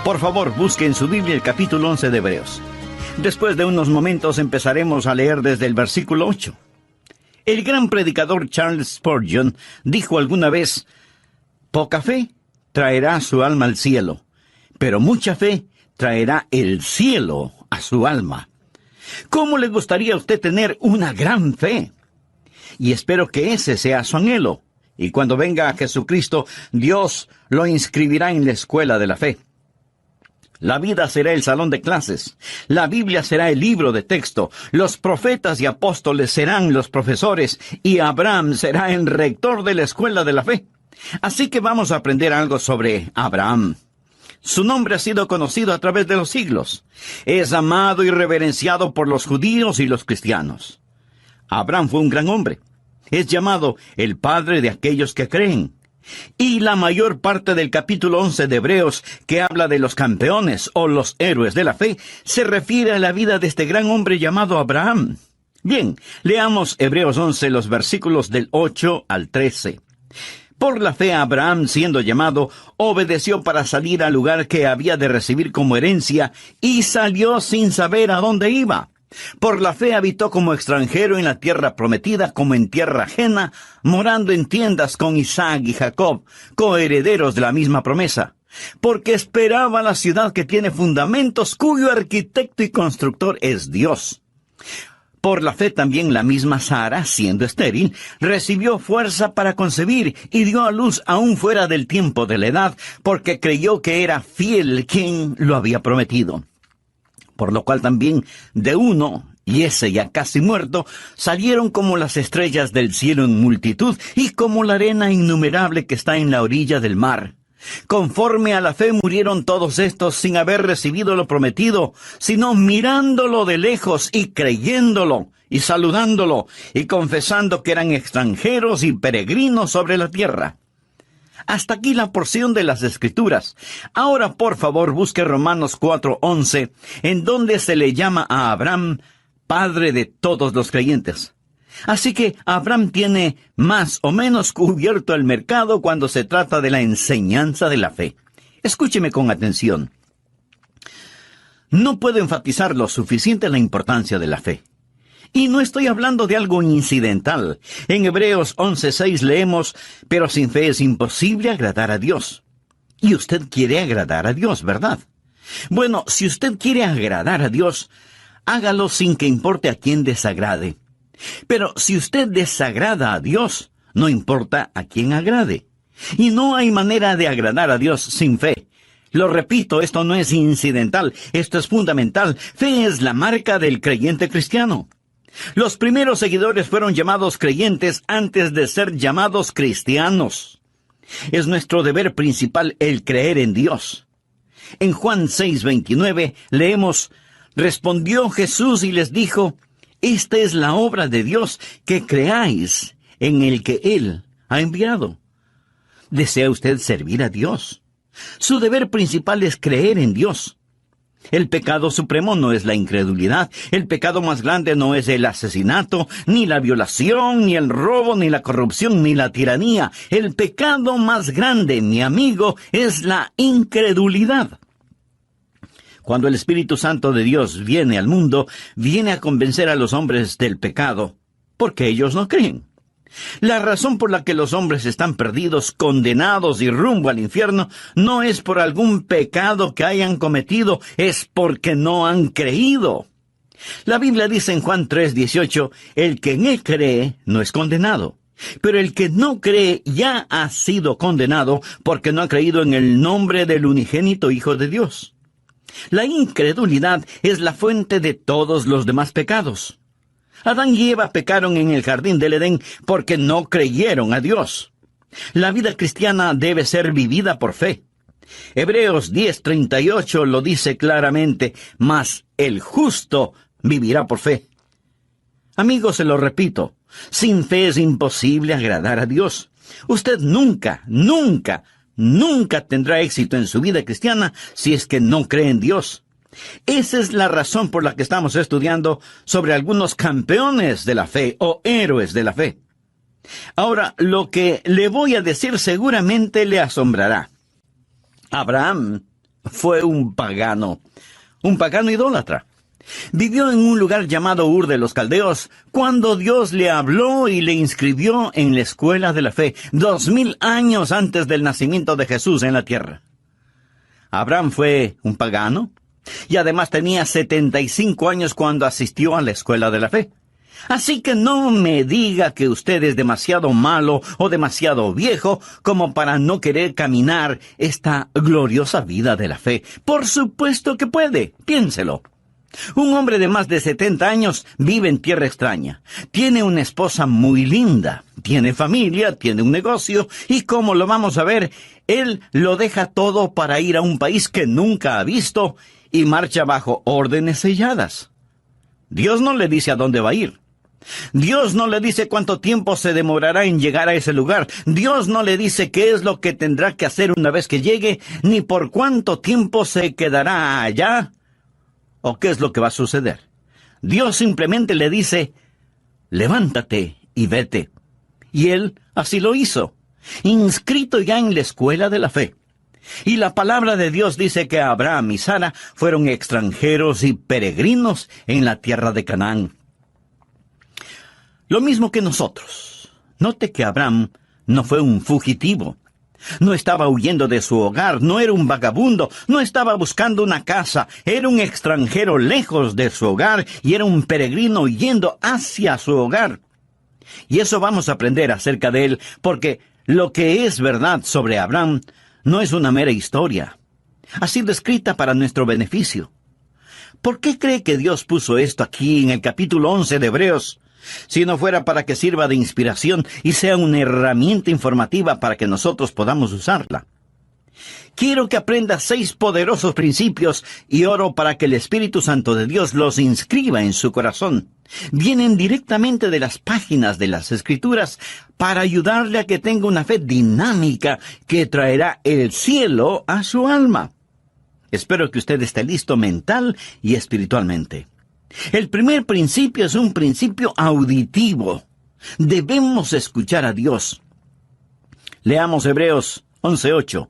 Por favor, busque en su Biblia el capítulo 11 de Hebreos. Después de unos momentos empezaremos a leer desde el versículo 8. El gran predicador Charles Spurgeon dijo alguna vez: poca fe traerá su alma al cielo, pero mucha fe traerá el cielo a su alma. ¿Cómo le gustaría a usted tener una gran fe? Y espero que ese sea su anhelo. Y cuando venga a Jesucristo, Dios lo inscribirá en la escuela de la fe. La vida será el salón de clases, la Biblia será el libro de texto, los profetas y apóstoles serán los profesores, y Abraham será el rector de la escuela de la fe. Así que vamos a aprender algo sobre Abraham. Su nombre ha sido conocido a través de los siglos. Es amado y reverenciado por los judíos y los cristianos. Abraham fue un gran hombre. Es llamado el padre de aquellos que creen. Y la mayor parte del capítulo 11 de Hebreos, que habla de los campeones o los héroes de la fe, se refiere a la vida de este gran hombre llamado Abraham. Bien, leamos Hebreos 11, los versículos del 8 al 13. Por la fe Abraham, siendo llamado, obedeció para salir al lugar que había de recibir como herencia, y salió sin saber a dónde iba. Por la fe habitó como extranjero en la tierra prometida, como en tierra ajena, morando en tiendas con Isaac y Jacob, coherederos de la misma promesa. Porque esperaba la ciudad que tiene fundamentos, cuyo arquitecto y constructor es Dios. Por la fe también la misma Sara, siendo estéril, recibió fuerza para concebir y dio a luz aún fuera del tiempo de la edad, porque creyó que era fiel quien lo había prometido. Por lo cual también de uno, y ese ya casi muerto, salieron como las estrellas del cielo en multitud, y como la arena innumerable que está en la orilla del mar. Conforme a la fe murieron todos estos sin haber recibido lo prometido, sino mirándolo de lejos y creyéndolo, y saludándolo, y confesando que eran extranjeros y peregrinos sobre la tierra. Hasta aquí la porción de las Escrituras. Ahora, por favor, busque Romanos 4:11, en donde se le llama a Abraham padre de todos los creyentes. Así que Abraham tiene más o menos cubierto el mercado cuando se trata de la enseñanza de la fe. Escúcheme con atención. No puedo enfatizar lo suficiente la importancia de la fe. Y no estoy hablando de algo incidental. En Hebreos 11:6 leemos: pero sin fe es imposible agradar a Dios. Y usted quiere agradar a Dios, ¿verdad? Bueno, si usted quiere agradar a Dios, hágalo sin que importe a quién desagrade. Pero si usted desagrada a Dios, no importa a quién agrade. Y no hay manera de agradar a Dios sin fe. Lo repito, esto no es incidental, esto es fundamental. Fe es la marca del creyente cristiano. Los primeros seguidores fueron llamados creyentes antes de ser llamados cristianos. Es nuestro deber principal el creer en Dios. En Juan 6:29 leemos: respondió Jesús y les dijo: esta es la obra de Dios, que creáis en el que Él ha enviado. ¿Desea usted servir a Dios? Su deber principal es creer en Dios. El pecado supremo no es la incredulidad. El pecado más grande no es el asesinato, ni la violación, ni el robo, ni la corrupción, ni la tiranía. El pecado más grande, mi amigo, es la incredulidad. Cuando el Espíritu Santo de Dios viene al mundo, viene a convencer a los hombres del pecado, porque ellos no creen. La razón por la que los hombres están perdidos, condenados y rumbo al infierno, no es por algún pecado que hayan cometido, es porque no han creído. La Biblia dice en Juan 3:18, el que en él cree no es condenado. Pero el que no cree ya ha sido condenado porque no ha creído en el nombre del unigénito Hijo de Dios. La incredulidad es la fuente de todos los demás pecados. Adán y Eva pecaron en el jardín del Edén porque no creyeron a Dios. La vida cristiana debe ser vivida por fe. Hebreos 10:38 lo dice claramente: mas el justo vivirá por fe. Amigos, se lo repito, sin fe es imposible agradar a Dios. Usted nunca tendrá éxito en su vida cristiana si es que no cree en Dios. Esa es la razón por la que estamos estudiando sobre algunos campeones de la fe o héroes de la fe. Ahora, lo que le voy a decir seguramente le asombrará. Abraham fue un pagano idólatra. Vivió en un lugar llamado Ur de los Caldeos cuando Dios le habló y le inscribió en la escuela de la fe, 2000 años antes del nacimiento de Jesús en la tierra. Abraham fue un pagano y además tenía 75 años cuando asistió a la escuela de la fe. Así que no me diga que usted es demasiado malo o demasiado viejo como para no querer caminar esta gloriosa vida de la fe. Por supuesto que puede, piénselo. Un hombre de más de 70 años vive en tierra extraña. Tiene una esposa muy linda, tiene familia, tiene un negocio y como lo vamos a ver, él lo deja todo para ir a un país que nunca ha visto y marcha bajo órdenes selladas. Dios no le dice a dónde va a ir. Dios no le dice cuánto tiempo se demorará en llegar a ese lugar. Dios no le dice qué es lo que tendrá que hacer una vez que llegue, ni por cuánto tiempo se quedará allá, o qué es lo que va a suceder. Dios simplemente le dice, levántate y vete. Y él así lo hizo, inscrito ya en la escuela de la fe. Y la palabra de Dios dice que Abraham y Sara fueron extranjeros y peregrinos en la tierra de Canaán. Lo mismo que nosotros. Note que Abraham no fue un fugitivo. No estaba huyendo de su hogar, no era un vagabundo, no estaba buscando una casa, era un extranjero lejos de su hogar y era un peregrino yendo hacia su hogar. Y eso vamos a aprender acerca de él, porque lo que es verdad sobre Abraham no es una mera historia. Ha sido escrita para nuestro beneficio. ¿Por qué cree que Dios puso esto aquí en el capítulo 11 de Hebreos? Si no fuera para que sirva de inspiración y sea una herramienta informativa para que nosotros podamos usarla. Quiero que aprenda 6 poderosos principios y oro para que el Espíritu Santo de Dios los inscriba en su corazón. Vienen directamente de las páginas de las Escrituras para ayudarle a que tenga una fe dinámica que traerá el cielo a su alma. Espero que usted esté listo mental y espiritualmente. El primer principio es un principio auditivo. Debemos escuchar a Dios. Leamos Hebreos 11:8.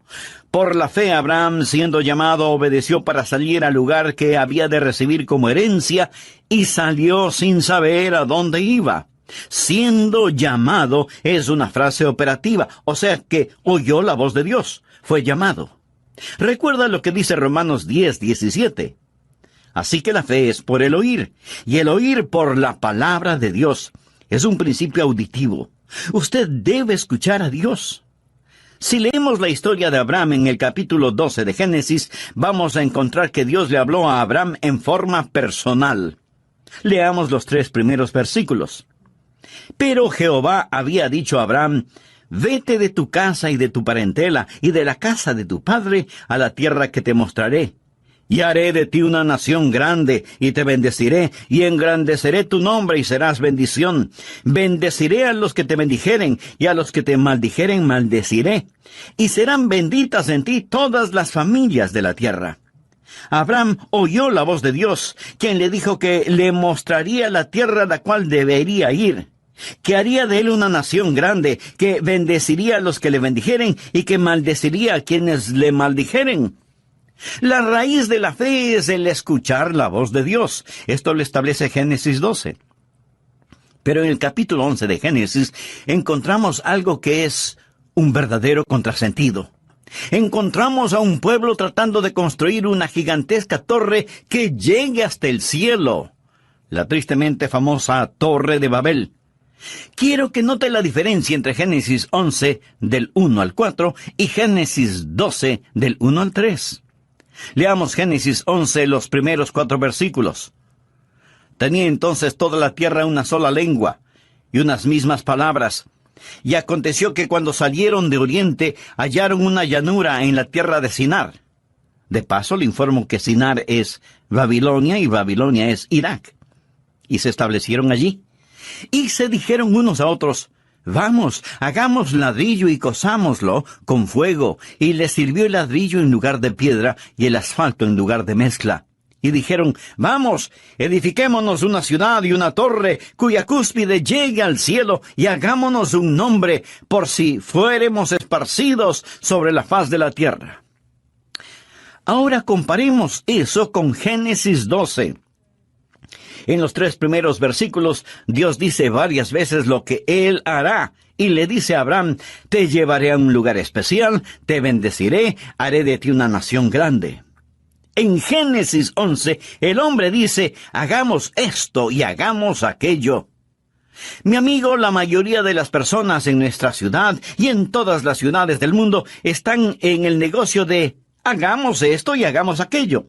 Por la fe Abraham, siendo llamado, obedeció para salir al lugar que había de recibir como herencia, y salió sin saber a dónde iba. Siendo llamado es una frase operativa, o sea que oyó la voz de Dios, fue llamado. Recuerda lo que dice Romanos 10:17. Así que la fe es por el oír, y el oír por la palabra de Dios. Es un principio auditivo. Usted debe escuchar a Dios. Si leemos la historia de Abraham en el capítulo 12 de Génesis, vamos a encontrar que Dios le habló a Abraham en forma personal. Leamos los 3 primeros versículos. Pero Jehová había dicho a Abraham, vete de tu casa y de tu parentela y de la casa de tu padre a la tierra que te mostraré. Y haré de ti una nación grande, y te bendeciré, y engrandeceré tu nombre, y serás bendición. Bendeciré a los que te bendijeren, y a los que te maldijeren maldeciré. Y serán benditas en ti todas las familias de la tierra. Abraham oyó la voz de Dios, quien le dijo que le mostraría la tierra a la cual debería ir, que haría de él una nación grande, que bendeciría a los que le bendijeren, y que maldeciría a quienes le maldijeren. La raíz de la fe es el escuchar la voz de Dios. Esto lo establece Génesis 12. Pero en el capítulo 11 de Génesis encontramos algo que es un verdadero contrasentido. Encontramos a un pueblo tratando de construir una gigantesca torre que llegue hasta el cielo. La tristemente famosa Torre de Babel. Quiero que note la diferencia entre Génesis 11 del 1 al 4 y Génesis 12 del 1 al 3. Leamos Génesis 11, los primeros 4 versículos. Tenía entonces toda la tierra una sola lengua, y unas mismas palabras. Y aconteció que cuando salieron de oriente, hallaron una llanura en la tierra de Sinar. De paso, le informo que Sinar es Babilonia, y Babilonia es Irak. Y se establecieron allí. Y se dijeron unos a otros, vamos, hagamos ladrillo y cozámoslo con fuego. Y les sirvió el ladrillo en lugar de piedra y el asfalto en lugar de mezcla. Y dijeron, vamos, edifiquémonos una ciudad y una torre cuya cúspide llegue al cielo y hagámonos un nombre por si fuéremos esparcidos sobre la faz de la tierra. Ahora comparemos eso con Génesis 12. En los 3 primeros versículos, Dios dice varias veces lo que Él hará. Y le dice a Abraham, te llevaré a un lugar especial, te bendeciré, haré de ti una nación grande. En Génesis 11, el hombre dice, hagamos esto y hagamos aquello. Mi amigo, la mayoría de las personas en nuestra ciudad y en todas las ciudades del mundo están en el negocio de hagamos esto y hagamos aquello.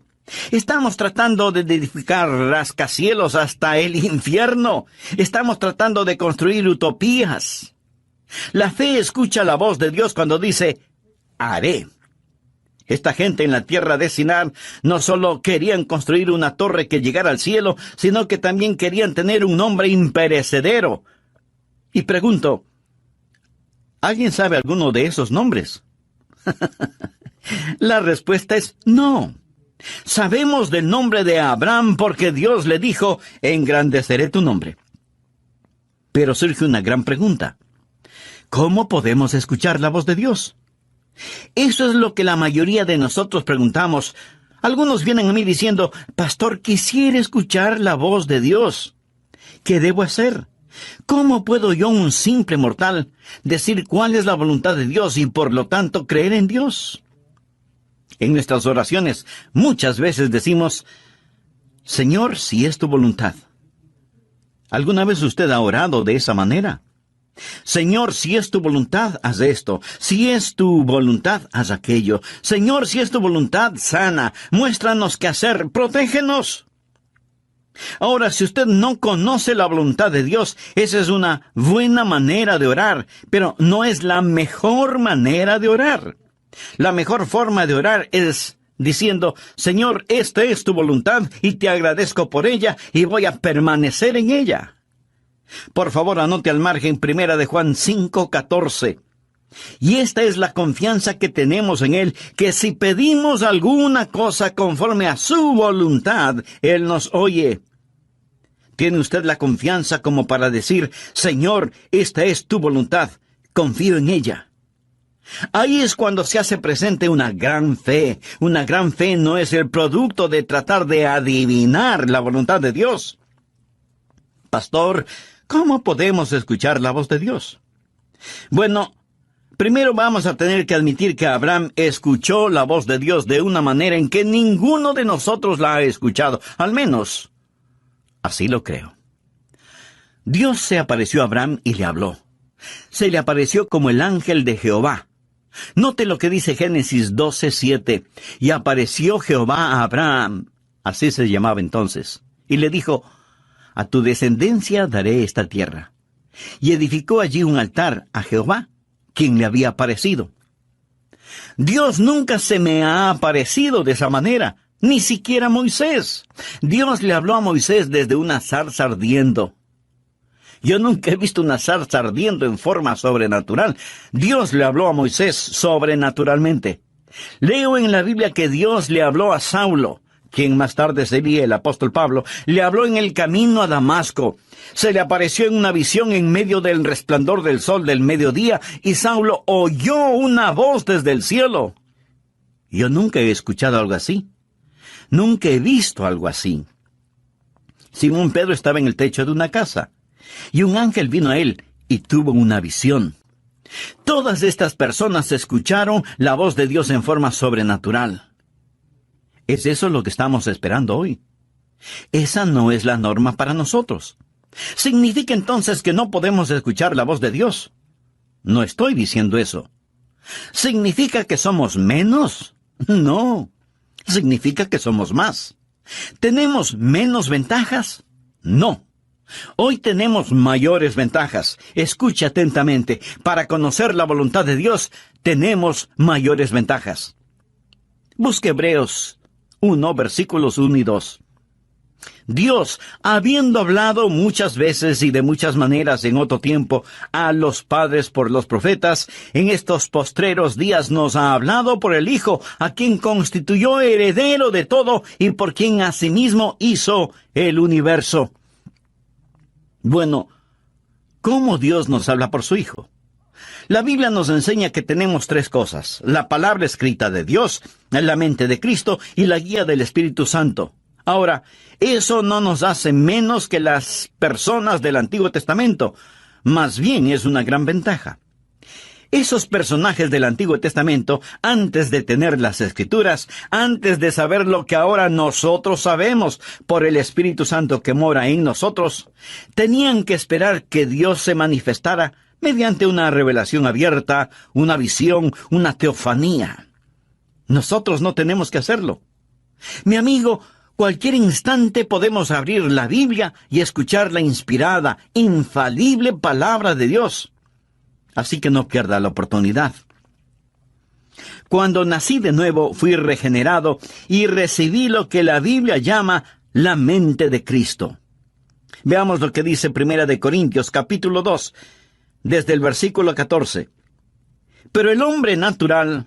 Estamos tratando de edificar rascacielos hasta el infierno. Estamos tratando de construir utopías. La fe escucha la voz de Dios cuando dice, haré. Esta gente en la tierra de Sinar no solo querían construir una torre que llegara al cielo, sino que también querían tener un nombre imperecedero. Y pregunto, ¿alguien sabe alguno de esos nombres? La respuesta es no. Sabemos del nombre de Abraham porque Dios le dijo, engrandeceré tu nombre. Pero surge una gran pregunta. ¿Cómo podemos escuchar la voz de Dios? Eso es lo que la mayoría de nosotros preguntamos. Algunos vienen a mí diciendo, pastor, quisiera escuchar la voz de Dios. ¿Qué debo hacer? ¿Cómo puedo yo, un simple mortal, decir cuál es la voluntad de Dios y por lo tanto creer en Dios? En nuestras oraciones muchas veces decimos, Señor, si es tu voluntad. ¿Alguna vez usted ha orado de esa manera? Señor, si es tu voluntad, haz esto. Si es tu voluntad, haz aquello. Señor, si es tu voluntad, sana. Muéstranos qué hacer. Protégenos. Ahora, si usted no conoce la voluntad de Dios, esa es una buena manera de orar, pero no es la mejor manera de orar. La mejor forma de orar es diciendo, Señor, esta es tu voluntad y te agradezco por ella y voy a permanecer en ella. Por favor, anote al margen 1 de Juan 5:14. Y esta es la confianza que tenemos en Él, que si pedimos alguna cosa conforme a su voluntad, Él nos oye. ¿Tiene usted la confianza como para decir, Señor, esta es tu voluntad, confío en ella? Ahí es cuando se hace presente una gran fe. Una gran fe no es el producto de tratar de adivinar la voluntad de Dios. Pastor, ¿cómo podemos escuchar la voz de Dios? Bueno, primero vamos a tener que admitir que Abraham escuchó la voz de Dios de una manera en que ninguno de nosotros la ha escuchado. Al menos, así lo creo. Dios se apareció a Abraham y le habló. Se le apareció como el ángel de Jehová. Note lo que dice Génesis 12:7. Y apareció Jehová a Abraham, así se llamaba entonces, y le dijo, a tu descendencia daré esta tierra. Y edificó allí un altar a Jehová, quien le había aparecido. Dios nunca se me ha aparecido de esa manera, ni siquiera Moisés. Dios le habló a Moisés desde una zarza ardiendo. Yo nunca he visto una zarza ardiendo en forma sobrenatural. Dios le habló a Moisés sobrenaturalmente. Leo en la Biblia que Dios le habló a Saulo, quien más tarde sería el apóstol Pablo, le habló en el camino a Damasco. Se le apareció en una visión en medio del resplandor del sol del mediodía, y Saulo oyó una voz desde el cielo. Yo nunca he escuchado algo así. Nunca he visto algo así. Simón Pedro estaba en el techo de una casa, y un ángel vino a él y tuvo una visión. Todas estas personas escucharon la voz de Dios en forma sobrenatural. ¿Es eso lo que estamos esperando hoy? Esa no es la norma para nosotros. ¿Significa entonces que no podemos escuchar la voz de Dios? No estoy diciendo eso. ¿Significa que somos menos? No. Significa que somos más. ¿Tenemos menos ventajas? No. Hoy tenemos mayores ventajas. Escuche atentamente. Para conocer la voluntad de Dios, tenemos mayores ventajas. Busque Hebreos 1, versículos 1 y 2. Dios, habiendo hablado muchas veces y de muchas maneras en otro tiempo a los padres por los profetas, en estos postreros días nos ha hablado por el Hijo, a quien constituyó heredero de todo y por quien asimismo hizo el universo. Bueno, ¿cómo Dios nos habla por su Hijo? La Biblia nos enseña que tenemos tres cosas: la palabra escrita de Dios, la mente de Cristo y la guía del Espíritu Santo. Ahora, eso no nos hace menos que las personas del Antiguo Testamento. Más bien es una gran ventaja. Esos personajes del Antiguo Testamento, antes de tener las Escrituras, antes de saber lo que ahora nosotros sabemos por el Espíritu Santo que mora en nosotros, tenían que esperar que Dios se manifestara mediante una revelación abierta, una visión, una teofanía. Nosotros no tenemos que hacerlo. Mi amigo, cualquier instante podemos abrir la Biblia y escuchar la inspirada, infalible palabra de Dios. Así que no pierda la oportunidad. Cuando nací de nuevo, fui regenerado y recibí lo que la Biblia llama la mente de Cristo. Veamos lo que dice 1 Corintios, capítulo 2, desde el versículo 14. Pero el hombre natural,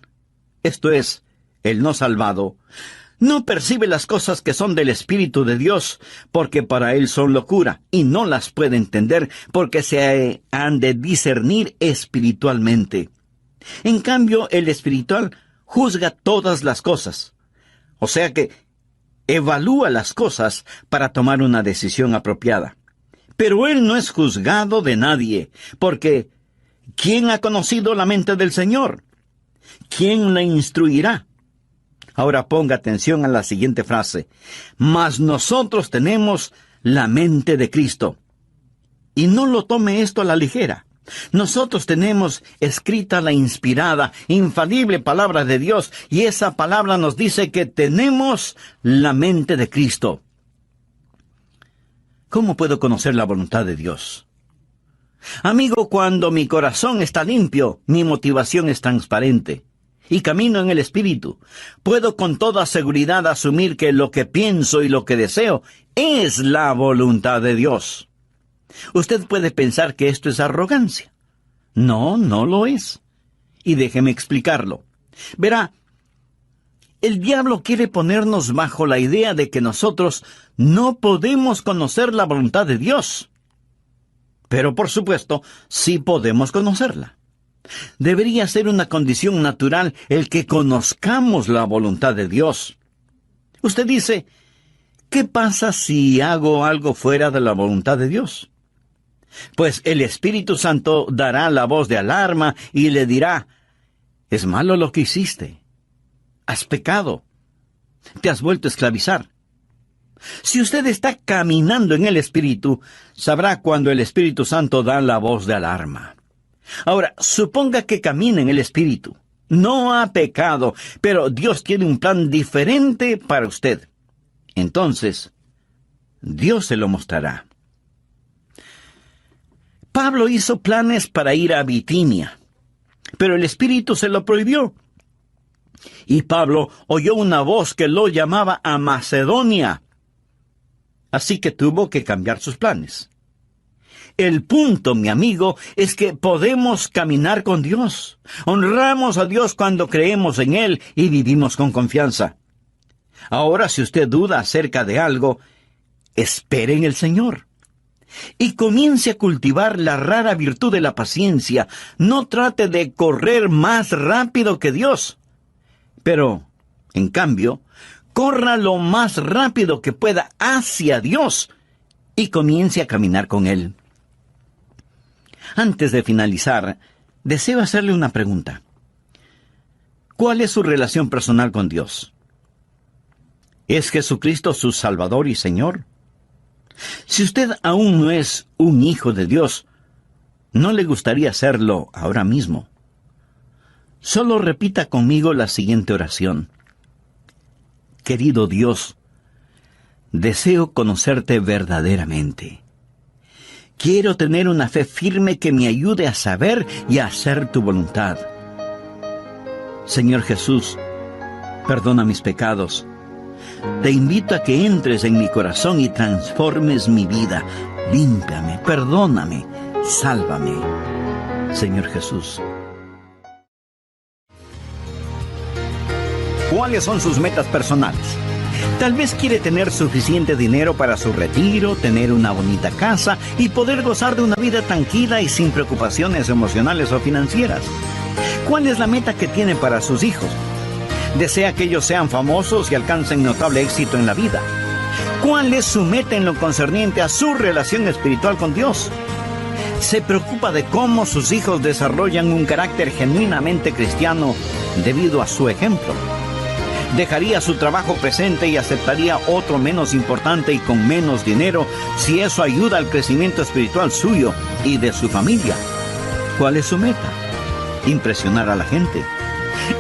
esto es, el no salvado, no percibe las cosas que son del Espíritu de Dios, porque para él son locura, y no las puede entender, porque se han de discernir espiritualmente. En cambio, el espiritual juzga todas las cosas. O sea que evalúa las cosas para tomar una decisión apropiada. Pero él no es juzgado de nadie, porque ¿quién ha conocido la mente del Señor? ¿Quién le instruirá? Ahora ponga atención a la siguiente frase: mas nosotros tenemos la mente de Cristo. Y no lo tome esto a la ligera. Nosotros tenemos escrita la inspirada, infalible palabra de Dios, y esa palabra nos dice que tenemos la mente de Cristo. ¿Cómo puedo conocer la voluntad de Dios? Amigo, cuando mi corazón está limpio, mi motivación es transparente y camino en el Espíritu, puedo con toda seguridad asumir que lo que pienso y lo que deseo es la voluntad de Dios. Usted puede pensar que esto es arrogancia. No, no lo es. Y déjeme explicarlo. Verá, el diablo quiere ponernos bajo la idea de que nosotros no podemos conocer la voluntad de Dios. Pero por supuesto, sí podemos conocerla. Debería ser una condición natural el que conozcamos la voluntad de Dios. Usted dice, ¿qué pasa si hago algo fuera de la voluntad de Dios? Pues el Espíritu Santo dará la voz de alarma y le dirá, es malo lo que hiciste. Has pecado. Te has vuelto a esclavizar. Si usted está caminando en el Espíritu, sabrá cuando el Espíritu Santo da la voz de alarma. Ahora, suponga que camina en el Espíritu. No ha pecado, pero Dios tiene un plan diferente para usted. Entonces, Dios se lo mostrará. Pablo hizo planes para ir a Bitinia, pero el Espíritu se lo prohibió. Y Pablo oyó una voz que lo llamaba a Macedonia. Así que tuvo que cambiar sus planes. El punto, mi amigo, es que podemos caminar con Dios. Honramos a Dios cuando creemos en Él y vivimos con confianza. Ahora, si usted duda acerca de algo, espere en el Señor. Y comience a cultivar la rara virtud de la paciencia. No trate de correr más rápido que Dios. Pero, en cambio, corra lo más rápido que pueda hacia Dios y comience a caminar con Él. Antes de finalizar, deseo hacerle una pregunta. ¿Cuál es su relación personal con Dios? ¿Es Jesucristo su Salvador y Señor? Si usted aún no es un hijo de Dios, ¿no le gustaría serlo ahora mismo? Solo repita conmigo la siguiente oración. Querido Dios, deseo conocerte verdaderamente. Quiero tener una fe firme que me ayude a saber y a hacer tu voluntad. Señor Jesús, perdona mis pecados. Te invito a que entres en mi corazón y transformes mi vida. Límpiame, perdóname, sálvame. Señor Jesús. ¿Cuáles son sus metas personales? Tal vez quiere tener suficiente dinero para su retiro, tener una bonita casa y poder gozar de una vida tranquila y sin preocupaciones emocionales o financieras. ¿Cuál es la meta que tiene para sus hijos? ¿Desea que ellos sean famosos y alcancen notable éxito en la vida? ¿Cuál es su meta en lo concerniente a su relación espiritual con Dios? ¿Se preocupa de cómo sus hijos desarrollan un carácter genuinamente cristiano debido a su ejemplo? ¿Dejaría su trabajo presente y aceptaría otro menos importante y con menos dinero si eso ayuda al crecimiento espiritual suyo y de su familia? ¿Cuál es su meta? Impresionar a la gente.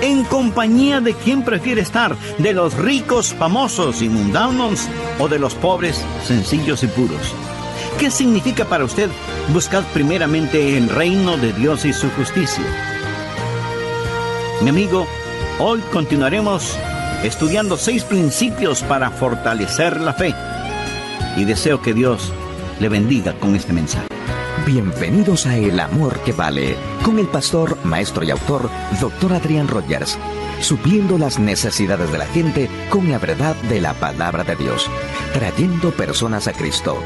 ¿En compañía de quién prefiere estar? ¿De los ricos, famosos y mundanos o de los pobres, sencillos y puros? ¿Qué significa para usted buscar primeramente el reino de Dios y su justicia? Mi amigo, hoy continuaremos estudiando 6 principios para fortalecer la fe. Y deseo que Dios le bendiga con este mensaje. Bienvenidos a El Amor que Vale, con el pastor, maestro y autor, Dr. Adrián Rogers, supliendo las necesidades de la gente con la verdad de la palabra de Dios, trayendo personas a Cristo.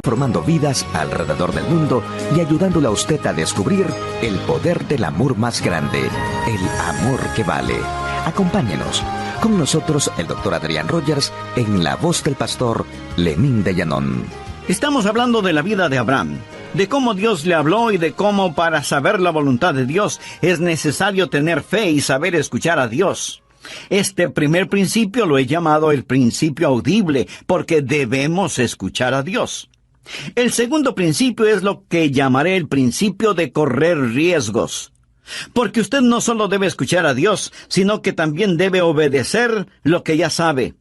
Formando vidas alrededor del mundo y ayudándole a usted a descubrir el poder del amor más grande, el amor que vale. Acompáñenos. Con nosotros el Dr. Adrián Rogers en la voz del pastor Lenín de Llanón. Estamos hablando de la vida de Abraham, de cómo Dios le habló y de cómo para saber la voluntad de Dios es necesario tener fe y saber escuchar a Dios. Este primer principio lo he llamado el principio audible, porque debemos escuchar a Dios. El segundo principio es lo que llamaré el principio de correr riesgos. Porque usted no solo debe escuchar a Dios, sino que también debe obedecer lo que ya sabe.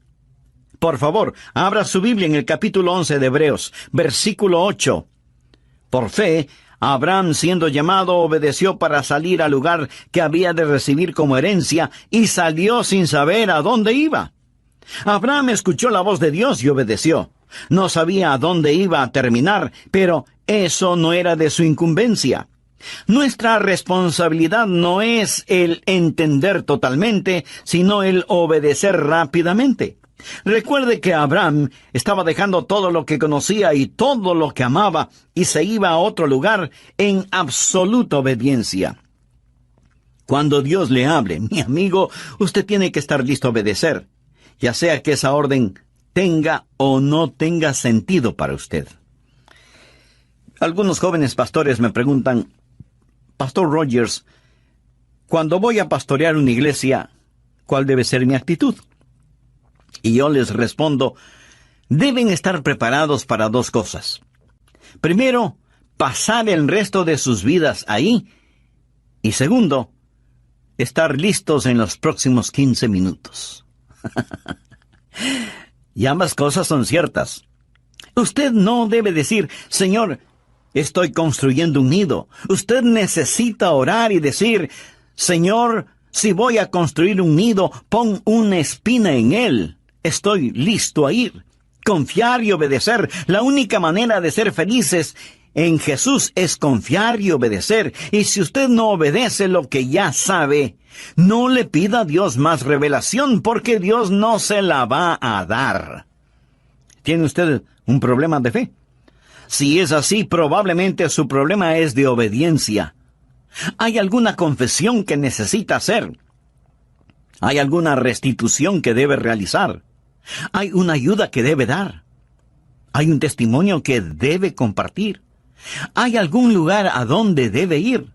Por favor, abra su Biblia en el capítulo 11 de Hebreos, versículo 8. Por fe, Abraham, siendo llamado, obedeció para salir al lugar que había de recibir como herencia, y salió sin saber a dónde iba. Abraham escuchó la voz de Dios y obedeció. No sabía a dónde iba a terminar, pero eso no era de su incumbencia. Nuestra responsabilidad no es el entender totalmente, sino el obedecer rápidamente. Recuerde que Abraham estaba dejando todo lo que conocía y todo lo que amaba y se iba a otro lugar en absoluta obediencia. Cuando Dios le hable, mi amigo, usted tiene que estar listo a obedecer, ya sea que esa orden tenga o no tenga sentido para usted. Algunos jóvenes pastores me preguntan, Pastor Rogers, cuando voy a pastorear una iglesia, ¿cuál debe ser mi actitud? Y yo les respondo, deben estar preparados para 2 cosas. Primero, pasar el resto de sus vidas ahí. Y segundo, estar listos en los próximos 15 minutos. Y ambas cosas son ciertas. Usted no debe decir, Señor, estoy construyendo un nido. Usted necesita orar y decir, Señor, si voy a construir un nido, pon una espina en él. Estoy listo a ir. Confiar y obedecer. La única manera de ser felices en Jesús es confiar y obedecer. Y si usted no obedece lo que ya sabe, no le pida a Dios más revelación, porque Dios no se la va a dar. ¿Tiene usted un problema de fe? Si es así, probablemente su problema es de obediencia. ¿Hay alguna confesión que necesita hacer? ¿Hay alguna restitución que debe realizar? Hay una ayuda que debe dar. Hay un testimonio que debe compartir. Hay algún lugar a donde debe ir.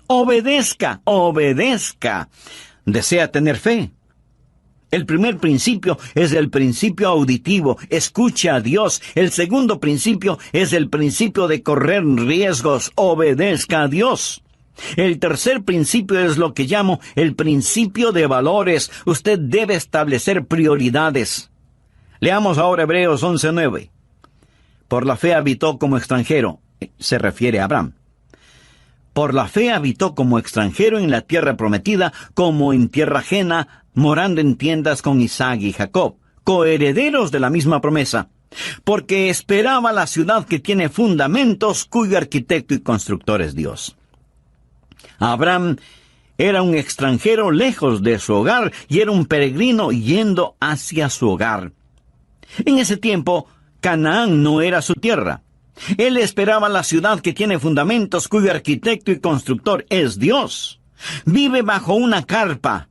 Obedezca, obedezca. Desea tener fe. El primer principio es el principio auditivo. Escucha a Dios. El segundo principio es el principio de correr riesgos. Obedezca a Dios. El tercer principio es lo que llamo el principio de valores. Usted debe establecer prioridades. Leamos ahora Hebreos 11:9. Por la fe habitó como extranjero. Se refiere a Abraham. Por la fe habitó como extranjero en la tierra prometida, como en tierra ajena, morando en tiendas con Isaac y Jacob, coherederos de la misma promesa, porque esperaba la ciudad que tiene fundamentos, cuyo arquitecto y constructor es Dios. Abraham era un extranjero lejos de su hogar y era un peregrino yendo hacia su hogar. En ese tiempo, Canaán no era su tierra. Él esperaba la ciudad que tiene fundamentos, cuyo arquitecto y constructor es Dios. Vive bajo una carpa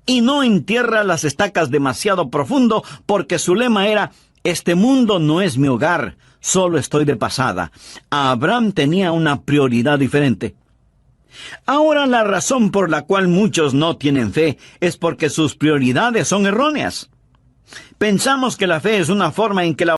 y no entierra las estacas demasiado profundo, porque su lema era: este mundo no es mi hogar, solo estoy de pasada. Abraham tenía una prioridad diferente. Ahora, la razón por la cual muchos no tienen fe es porque sus prioridades son erróneas. Pensamos que la fe es una forma en que la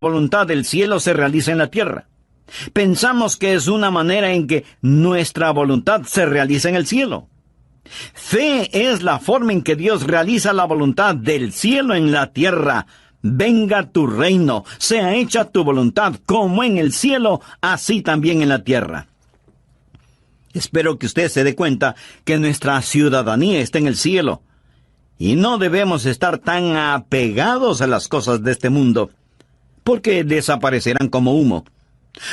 voluntad del cielo se realiza en la tierra. Pensamos que es una manera en que nuestra voluntad se realiza en el cielo. Fe es la forma en que Dios realiza la voluntad del cielo en la tierra. Venga tu reino, sea hecha tu voluntad, como en el cielo, así también en la tierra. Espero que usted se dé cuenta que nuestra ciudadanía está en el cielo, y no debemos estar tan apegados a las cosas de este mundo, porque desaparecerán como humo.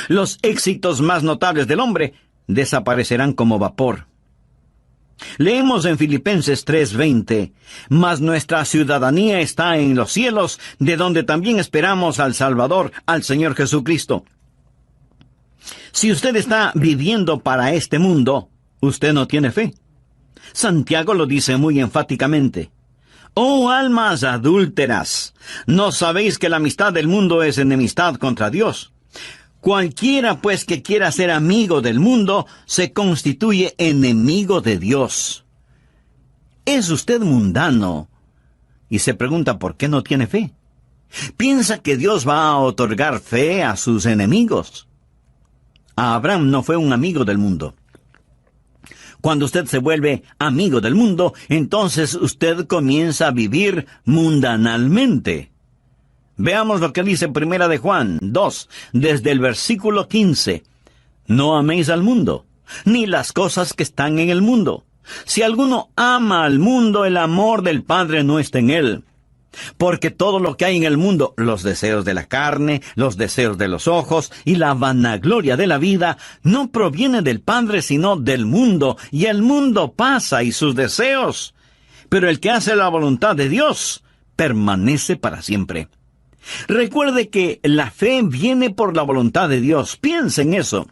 Los éxitos más notables del hombre desaparecerán como vapor. Leemos en Filipenses 3:20, mas nuestra ciudadanía está en los cielos, de donde también esperamos al Salvador, al Señor Jesucristo. Si usted está viviendo para este mundo, usted no tiene fe. Santiago lo dice muy enfáticamente. Oh almas adúlteras, ¿no sabéis que la amistad del mundo es enemistad contra Dios? Cualquiera, pues, que quiera ser amigo del mundo, se constituye enemigo de Dios. ¿Es usted mundano? Y se pregunta por qué no tiene fe. ¿Piensa que Dios va a otorgar fe a sus enemigos? Abraham no fue un amigo del mundo. Cuando usted se vuelve amigo del mundo, entonces usted comienza a vivir mundanalmente. Veamos lo que dice Primera de Juan 2, desde el versículo 15. No améis al mundo, ni las cosas que están en el mundo. Si alguno ama al mundo, el amor del Padre no está en él. Porque todo lo que hay en el mundo, los deseos de la carne, los deseos de los ojos y la vanagloria de la vida, no proviene del Padre sino del mundo, y el mundo pasa y sus deseos. Pero el que hace la voluntad de Dios permanece para siempre. Recuerde que la fe viene por la voluntad de Dios. Piense en eso.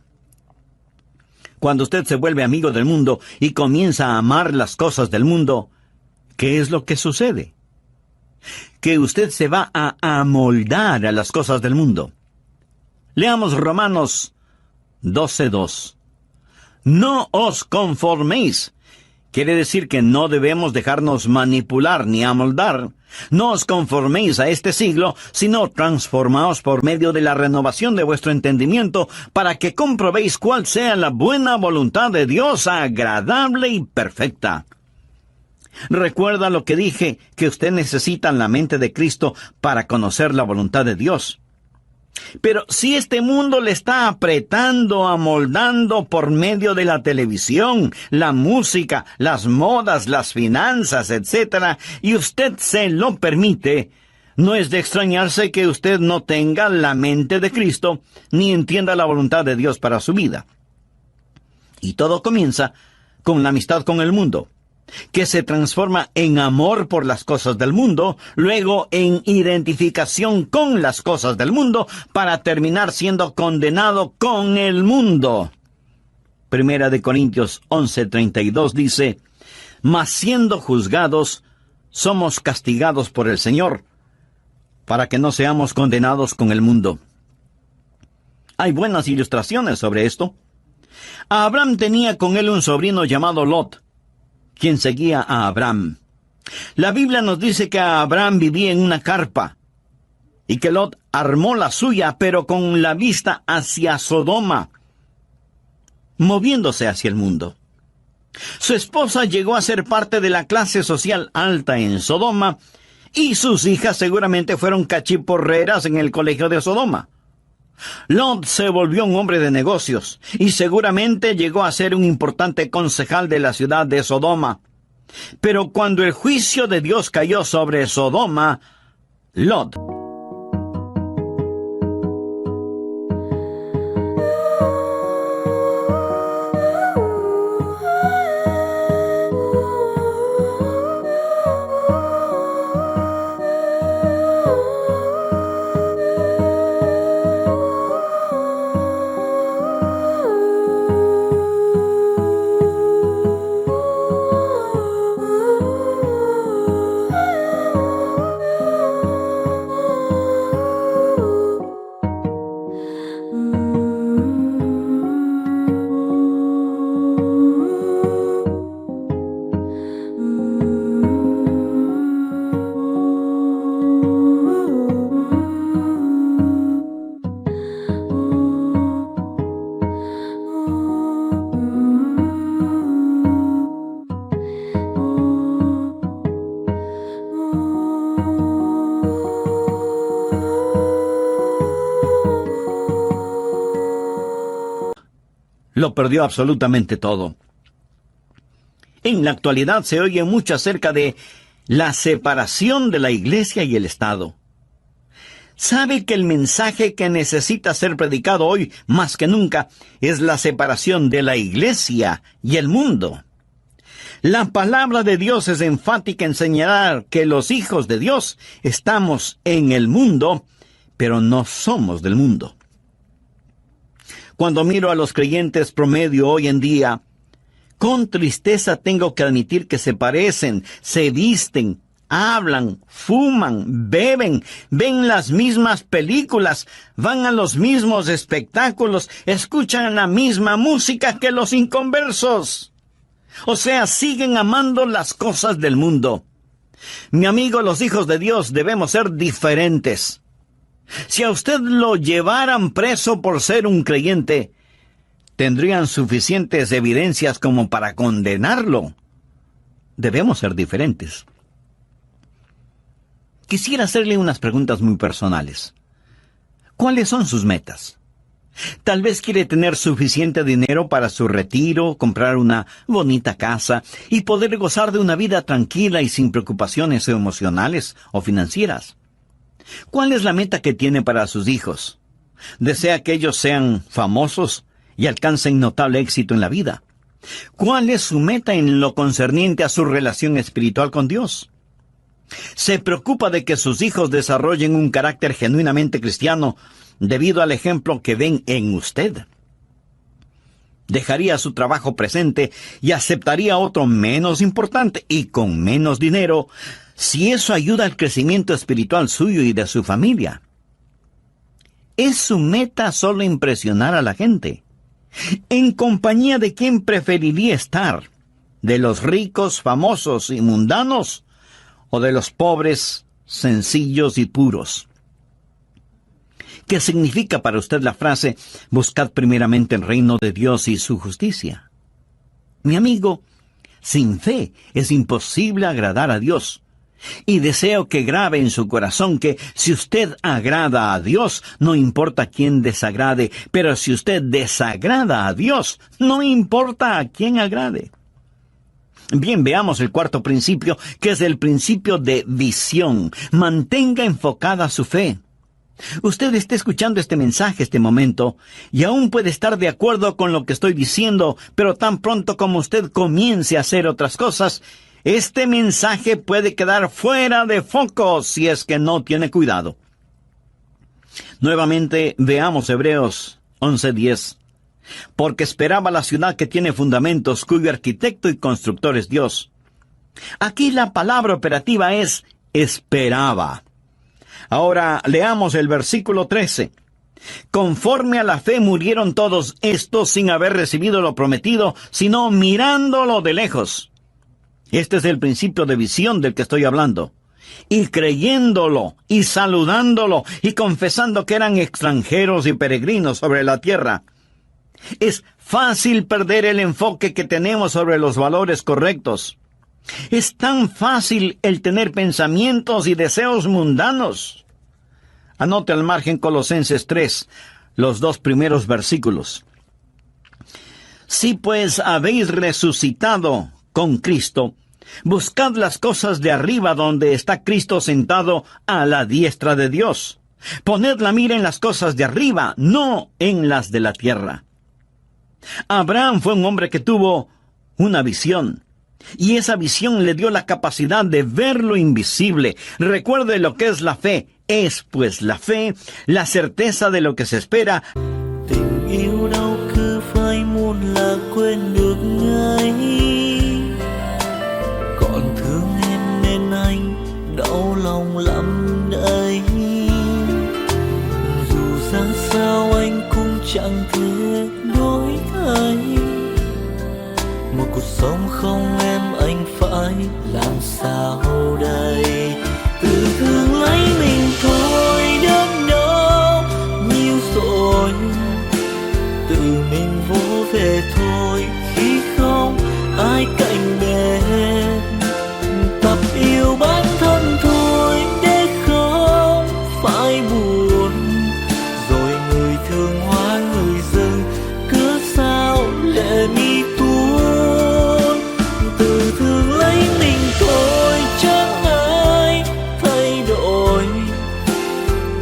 Cuando usted se vuelve amigo del mundo y comienza a amar las cosas del mundo, ¿qué es lo que sucede? Que usted se va a amoldar a las cosas del mundo. Leamos Romanos 12:2. No os conforméis, Quiere decir que no debemos dejarnos manipular ni amoldar. No os conforméis a este siglo, sino transformaos por medio de la renovación de vuestro entendimiento, para que comprobéis cuál sea la buena voluntad de Dios, agradable y perfecta. Recuerda lo que dije, que usted necesita la mente de Cristo para conocer la voluntad de Dios. Pero si este mundo le está apretando, amoldando por medio de la televisión, la música, las modas, las finanzas, etc., y usted se lo permite, no es de extrañarse que usted no tenga la mente de Cristo, ni entienda la voluntad de Dios para su vida. Y todo comienza con la amistad con el mundo, que se transforma en amor por las cosas del mundo, luego en identificación con las cosas del mundo, para terminar siendo condenado con el mundo. Primera de Corintios 11:32 dice: mas siendo juzgados, somos castigados por el Señor, para que no seamos condenados con el mundo. Hay buenas ilustraciones sobre esto. Abraham tenía con él un sobrino llamado Lot, quien seguía a Abraham. La Biblia nos dice que Abraham vivía en una carpa y que Lot armó la suya, pero con la vista hacia Sodoma, moviéndose hacia el mundo. Su esposa llegó a ser parte de la clase social alta en Sodoma, y sus hijas seguramente fueron cachiporreras en el colegio de Sodoma. Lot se volvió un hombre de negocios y seguramente llegó a ser un importante concejal de la ciudad de Sodoma. Pero cuando el juicio de Dios cayó sobre Sodoma, Lot lo perdió absolutamente todo. En la actualidad se oye mucho acerca de la separación de la iglesia y el Estado. ¿Sabe que el mensaje que necesita ser predicado hoy, más que nunca, es la separación de la iglesia y el mundo? La palabra de Dios es enfática en señalar que los hijos de Dios estamos en el mundo, pero no somos del mundo. Cuando miro a los creyentes promedio hoy en día, con tristeza tengo que admitir que se parecen, se visten, hablan, fuman, beben, ven las mismas películas, van a los mismos espectáculos, escuchan la misma música que los inconversos. O sea, siguen amando las cosas del mundo. Mi amigo, los hijos de Dios debemos ser diferentes. Si a usted lo llevaran preso por ser un creyente, tendrían suficientes evidencias como para condenarlo. Debemos ser diferentes. Quisiera hacerle unas preguntas muy personales. ¿Cuáles son sus metas? Tal vez quiere tener suficiente dinero para su retiro, comprar una bonita casa y poder gozar de una vida tranquila y sin preocupaciones emocionales o financieras. ¿Cuál es la meta que tiene para sus hijos? ¿Desea que ellos sean famosos y alcancen notable éxito en la vida? ¿Cuál es su meta en lo concerniente a su relación espiritual con Dios? ¿Se preocupa de que sus hijos desarrollen un carácter genuinamente cristiano debido al ejemplo que ven en usted? ¿Dejaría su trabajo presente y aceptaría otro menos importante y con menos dinero si eso ayuda al crecimiento espiritual suyo y de su familia? ¿Es su meta solo impresionar a la gente? ¿En compañía de quién preferiría estar? ¿De los ricos, famosos y mundanos? ¿O de los pobres, sencillos y puros? ¿Qué significa para usted la frase, buscad primeramente el reino de Dios y su justicia? Mi amigo, sin fe es imposible agradar a Dios. Y deseo que grabe en su corazón que si usted agrada a Dios, no importa quién desagrade, pero si usted desagrada a Dios, no importa a quién agrade. Bien, veamos el cuarto principio, que es el principio de visión. Mantenga enfocada su fe. Usted está escuchando este mensaje este momento y aún puede estar de acuerdo con lo que estoy diciendo, pero tan pronto como usted comience a hacer otras cosas, este mensaje puede quedar fuera de foco si es que no tiene cuidado. Nuevamente veamos Hebreos 11:10. Porque esperaba la ciudad que tiene fundamentos, cuyo arquitecto y constructor es Dios. Aquí la palabra operativa es esperaba. Ahora leamos el versículo 13. Conforme a la fe murieron todos estos sin haber recibido lo prometido, sino mirándolo de lejos. Este es el principio de visión del que estoy hablando. Y creyéndolo, y saludándolo, y confesando que eran extranjeros y peregrinos sobre la tierra. Es fácil perder el enfoque que tenemos sobre los valores correctos. Es tan fácil el tener pensamientos y deseos mundanos. Anote al margen Colosenses 3, los 2 primeros versículos. Si pues habéis resucitado con Cristo, buscad las cosas de arriba donde está Cristo sentado a la diestra de Dios. Poned la mira en las cosas de arriba, no en las de la tierra. Abraham fue un hombre que tuvo una visión. Y esa visión le dio la capacidad de ver lo invisible. Recuerde lo que es la fe. Es pues la fe, la certeza de lo que se espera. Tình yêu đâu cứ phai muôn là quên được ngay. Còn thương em nên anh đau lòng lắm đây. Dù ra sao anh cũng chẳng thể đổi thay. Một cuộc sống không em anh phải làm sao đây? Tự thương lấy mình thôi đớn đau nhiều rồi. Tự mình vỗ về thôi khi không ai cạnh bên. Tập yêu bản thân thôi để không phải buồn. Rồi người thương hóa người dưng cứ sao lệ mi tuôn. Tự thương lấy mình thôi chẳng ai thay đổi.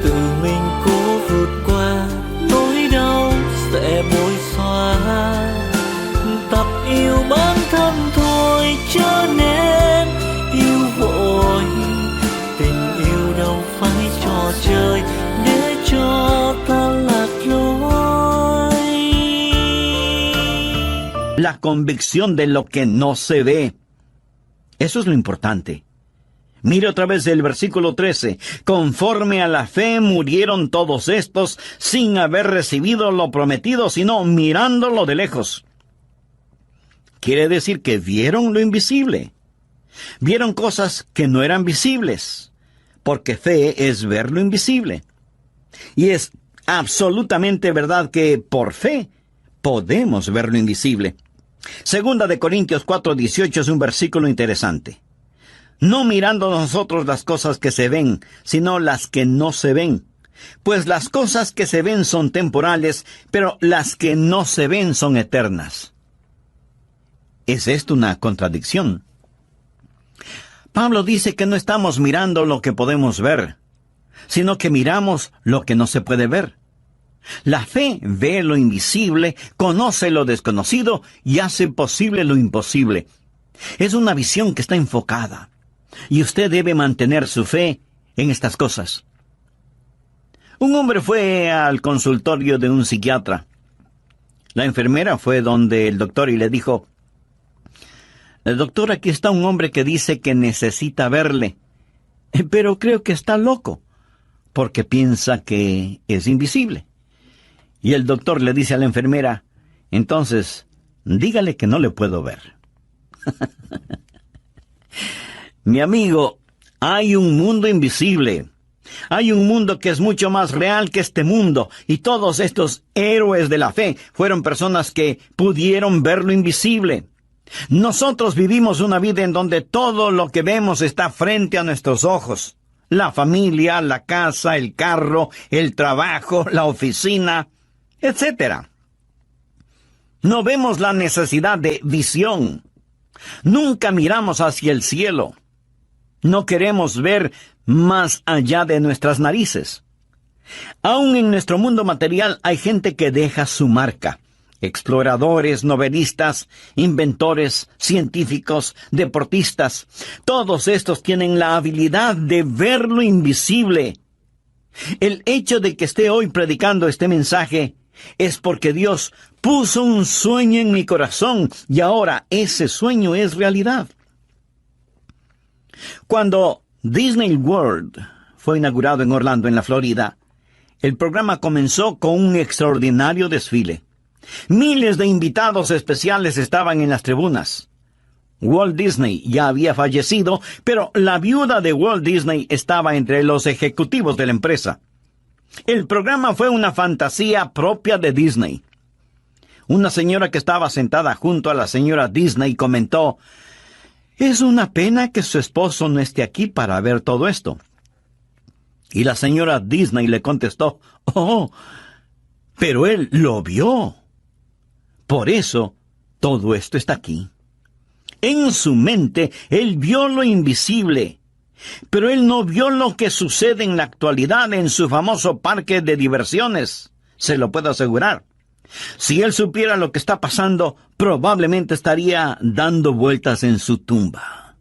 Tự mình cố vượt qua nỗi đau sẽ bối xóa. Tập yêu bản thân thôi cho nên yêu vội. Tình yêu đâu phải trò chơi để cho ta lạc lối. La convicción de lo que no se ve. Eso es lo importante. Mire otra vez el versículo 13. Conforme a la fe murieron todos estos sin haber recibido lo prometido, sino mirándolo de lejos. Quiere decir que vieron lo invisible. Vieron cosas que no eran visibles, porque fe es ver lo invisible. Y es absolutamente verdad que por fe podemos ver lo invisible. Segunda de Corintios 4:18 es un versículo interesante. No mirando nosotros las cosas que se ven, sino las que no se ven. Pues las cosas que se ven son temporales, pero las que no se ven son eternas. ¿Es esto una contradicción? Pablo dice que no estamos mirando lo que podemos ver, sino que miramos lo que no se puede ver. La fe ve lo invisible, conoce lo desconocido y hace posible lo imposible. Es una visión que está enfocada, y usted debe mantener su fe en estas cosas. Un hombre fue al consultorio de un psiquiatra. La enfermera fue donde el doctor y le dijo: doctor, aquí está un hombre que dice que necesita verle, pero creo que está loco, porque piensa que es invisible. Y el doctor le dice a la enfermera: entonces, dígale que no le puedo ver. Mi amigo, hay un mundo invisible. Hay un mundo que es mucho más real que este mundo, y todos estos héroes de la fe fueron personas que pudieron ver lo invisible. Nosotros vivimos una vida en donde todo lo que vemos está frente a nuestros ojos. La familia, la casa, el carro, el trabajo, la oficina, etc. No vemos la necesidad de visión. Nunca miramos hacia el cielo. No queremos ver más allá de nuestras narices. Aún en nuestro mundo material hay gente que deja su marca. Exploradores, novelistas, inventores, científicos, deportistas. Todos estos tienen la habilidad de ver lo invisible. El hecho de que esté hoy predicando este mensaje es porque Dios puso un sueño en mi corazón y ahora ese sueño es realidad. Cuando Disney World fue inaugurado en Orlando, en la Florida, el programa comenzó con un extraordinario desfile. Miles de invitados especiales estaban en las tribunas. Walt Disney ya había fallecido, pero la viuda de Walt Disney estaba entre los ejecutivos de la empresa. El programa fue una fantasía propia de Disney. Una señora que estaba sentada junto a la señora Disney comentó: «Es una pena que su esposo no esté aquí para ver todo esto». Y la señora Disney le contestó: «Oh, pero él lo vio. Por eso, todo esto está aquí». En su mente, él vio lo invisible, pero él no vio lo que sucede en la actualidad en su famoso parque de diversiones, se lo puedo asegurar. Si él supiera lo que está pasando, probablemente estaría dando vueltas en su tumba.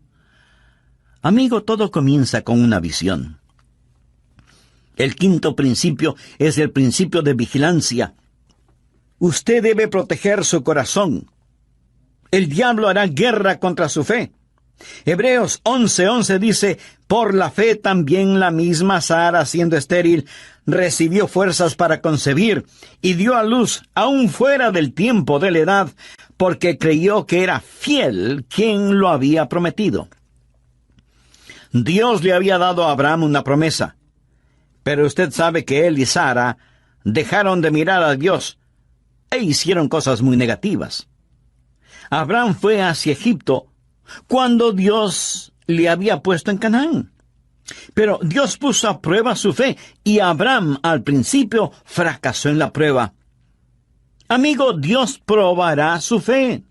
Amigo, todo comienza con una visión. El quinto principio es el principio de vigilancia. Usted debe proteger su corazón. El diablo hará guerra contra su fe. Hebreos 11:11 dice: «Por la fe también la misma Sara, siendo estéril, recibió fuerzas para concebir, y dio a luz aún fuera del tiempo de la edad, porque creyó que era fiel quien lo había prometido». Dios le había dado a Abraham una promesa, pero usted sabe que él y Sara dejaron de mirar a Dios e hicieron cosas muy negativas. Abraham fue hacia Egipto cuando Dios le había puesto en Canaán. Pero Dios puso a prueba su fe y Abraham al principio fracasó en la prueba. Amigo, Dios probará su fe.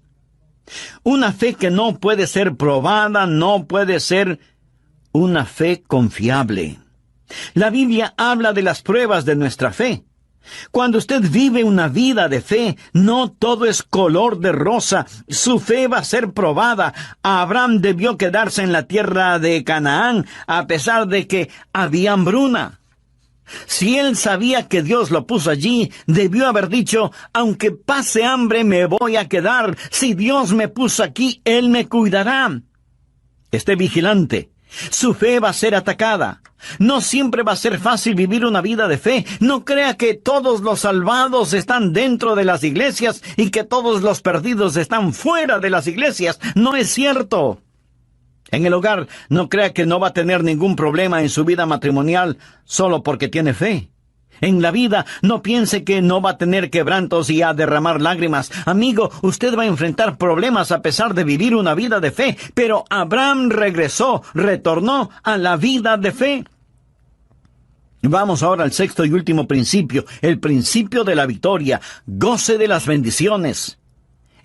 Una fe que no puede ser probada no puede ser una fe confiable. La Biblia habla de las pruebas de nuestra fe. Cuando usted vive una vida de fe, no todo es color de rosa. Su fe va a ser probada. Abraham debió quedarse en la tierra de Canaán a pesar de que había hambruna. Si él sabía que Dios lo puso allí, debió haber dicho: «Aunque pase hambre, me voy a quedar. Si Dios me puso aquí, Él me cuidará». Esté vigilante. Su fe va a ser atacada. No siempre va a ser fácil vivir una vida de fe. No crea que todos los salvados están dentro de las iglesias y que todos los perdidos están fuera de las iglesias. No es cierto. En el hogar, no crea que no va a tener ningún problema en su vida matrimonial solo porque tiene fe. En la vida, no piense que no va a tener quebrantos y a derramar lágrimas. Amigo, usted va a enfrentar problemas a pesar de vivir una vida de fe. Pero Abraham retornó a la vida de fe. Vamos ahora al sexto y último principio, el principio de la victoria. Goce de las bendiciones.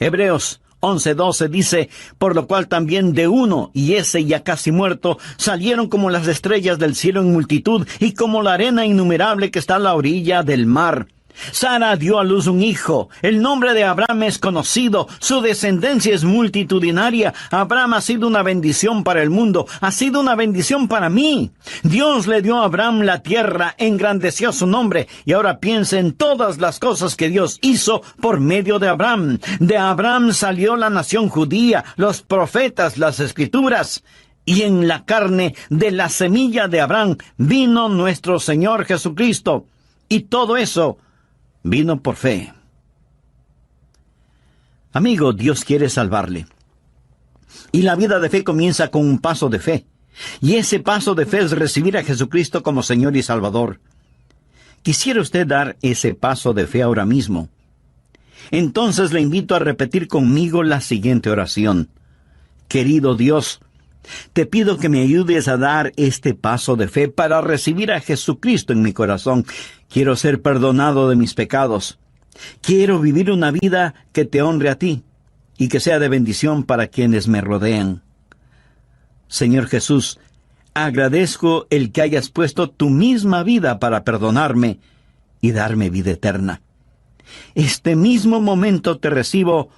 Hebreos 11:12 dice: «Por lo cual también de uno, y ese ya casi muerto, salieron como las estrellas del cielo en multitud, y como la arena innumerable que está a la orilla del mar». Sara dio a luz un hijo. El nombre de Abraham es conocido. Su descendencia es multitudinaria. Abraham ha sido una bendición para el mundo. Ha sido una bendición para mí. Dios le dio a Abraham la tierra, engrandeció su nombre. Y ahora piensa en todas las cosas que Dios hizo por medio de Abraham. De Abraham salió la nación judía, los profetas, las escrituras. Y en la carne de la semilla de Abraham vino nuestro Señor Jesucristo. Y todo eso vino por fe. Amigo, Dios quiere salvarle. Y la vida de fe comienza con un paso de fe. Y ese paso de fe es recibir a Jesucristo como Señor y Salvador. ¿Quisiera usted dar ese paso de fe ahora mismo? Entonces le invito a repetir conmigo la siguiente oración. Querido Dios, te pido que me ayudes a dar este paso de fe para recibir a Jesucristo en mi corazón. Quiero ser perdonado de mis pecados. Quiero vivir una vida que te honre a ti y que sea de bendición para quienes me rodean. Señor Jesús, agradezco el que hayas puesto tu misma vida para perdonarme y darme vida eterna. Este mismo momento te recibo